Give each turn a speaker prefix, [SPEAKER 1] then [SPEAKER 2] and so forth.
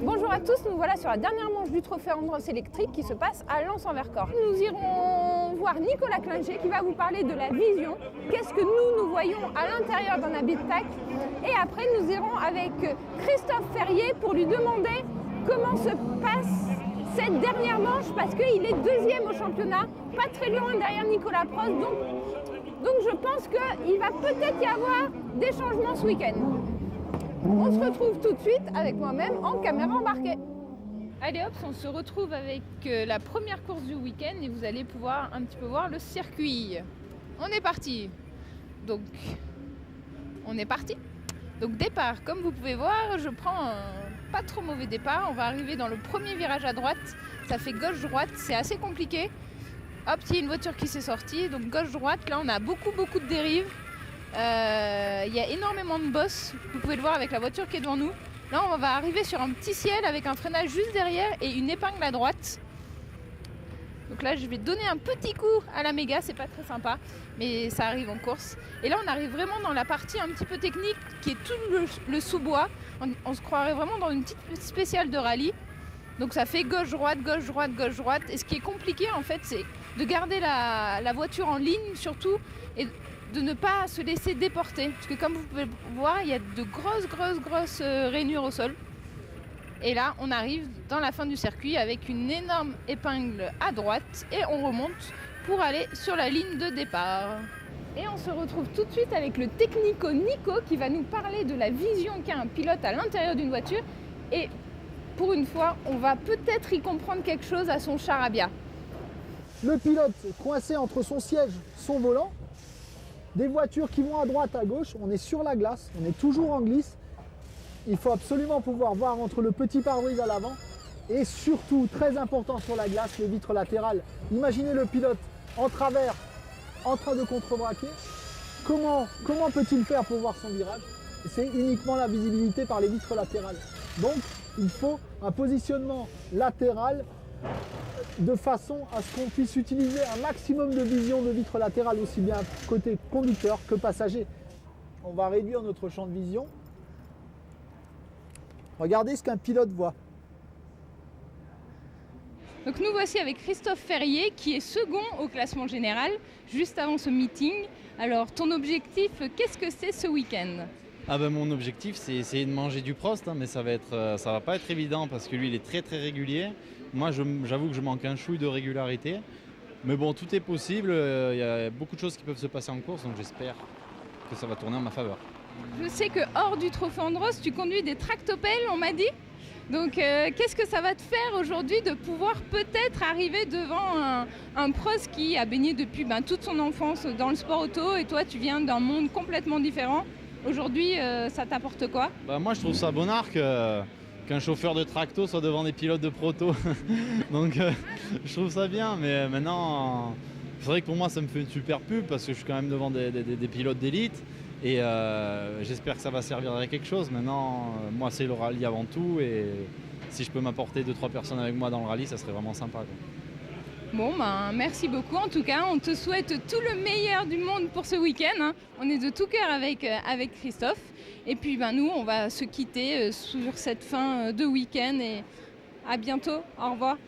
[SPEAKER 1] Bonjour à tous, nous voilà sur la dernière manche du Trophée Andros électrique qui se passe à Lens-en-Vercors. Nous irons voir Nicolas Klinger qui va vous parler de la vision, qu'est-ce que nous voyons à l'intérieur d'un habitacle. Et après nous irons avec Christophe Ferrier pour lui demander comment se passe cette dernière manche parce qu'il est deuxième au championnat, pas très loin derrière Nicolas Prost. Donc je pense qu'il va peut-être y avoir des changements ce week-end. On se retrouve tout de suite avec moi-même en caméra embarquée. Allez hop, on se retrouve avec la première course du week-end et vous allez pouvoir un petit peu voir le circuit. On est parti. Donc, on est parti. Donc départ, comme vous pouvez voir, je prends un pas trop mauvais départ. On va arriver dans le premier virage à droite. Ça fait gauche-droite, c'est assez compliqué. Hop, il y a une voiture qui s'est sortie. Donc gauche-droite, là on a beaucoup de dérives. Il y a énormément de bosses, vous pouvez le voir avec la voiture qui est devant nous. Là on va arriver sur un petit ciel avec un freinage juste derrière et une épingle à droite. Donc là je vais donner un petit coup à la méga, c'est pas très sympa, mais ça arrive en course. Et là on arrive vraiment dans la partie un petit peu technique qui est tout le sous-bois. On se croirait vraiment dans une petite spéciale de rallye. Donc ça fait gauche-droite, gauche-droite, gauche-droite. Et ce qui est compliqué en fait c'est de garder la voiture en ligne surtout et de ne pas se laisser déporter. Parce que comme vous pouvez le voir, il y a de grosses rainures au sol. Et là, on arrive dans la fin du circuit avec une énorme épingle à droite et on remonte pour aller sur la ligne de départ. Et on se retrouve tout de suite avec le technico Nico qui va nous parler de la vision qu'a un pilote à l'intérieur d'une voiture. Et pour une fois, on va peut-être y comprendre quelque chose à son charabia.
[SPEAKER 2] Le pilote coincé entre son siège, son volant, des voitures qui vont à droite, à gauche, on est sur la glace, on est toujours en glisse. Il faut absolument pouvoir voir entre le petit pare-brise à l'avant et surtout, très important sur la glace, les vitres latérales. Imaginez le pilote en travers, en train de contrebraquer. Comment peut-il faire pour voir son virage? C'est uniquement la visibilité par les vitres latérales. Donc, il faut un positionnement latéral de façon à ce qu'on puisse utiliser un maximum de vision de vitres latérales, aussi bien côté conducteur que passager. On va réduire notre champ de vision. Regardez ce qu'un pilote voit.
[SPEAKER 1] Donc nous voici avec Christophe Ferrier qui est second au classement général, juste avant ce meeting. Alors ton objectif, qu'est-ce que c'est ce week-end ?
[SPEAKER 3] Mon objectif c'est essayer de manger du Prost, mais ça va pas être évident parce que lui il est très régulier. Moi j'avoue que je manque un chouille de régularité. Mais bon, tout est possible, il y a beaucoup de choses qui peuvent se passer en course, donc j'espère que ça va tourner en ma faveur.
[SPEAKER 1] Je sais que hors du Trophée Andros, tu conduis des tractopelles, on m'a dit. Donc qu'est-ce que ça va te faire aujourd'hui de pouvoir peut-être arriver devant un Prost qui a baigné depuis toute son enfance dans le sport auto et toi tu viens d'un monde complètement différent. Aujourd'hui, ça t'apporte quoi ?
[SPEAKER 3] Moi je trouve ça bonnard qu'un chauffeur de tracto soit devant des pilotes de proto. Donc je trouve ça bien, mais maintenant c'est vrai que pour moi ça me fait une super pub parce que je suis quand même devant des pilotes d'élite et j'espère que ça va servir à quelque chose. Maintenant, moi c'est le rallye avant tout et si je peux m'apporter 2-3 personnes avec moi dans le rallye, ça serait vraiment sympa, quoi.
[SPEAKER 1] Bon, merci beaucoup. En tout cas, on te souhaite tout le meilleur du monde pour ce week-end. On est de tout cœur avec Christophe. Et puis, nous, on va se quitter sur cette fin de week-end. Et à bientôt. Au revoir.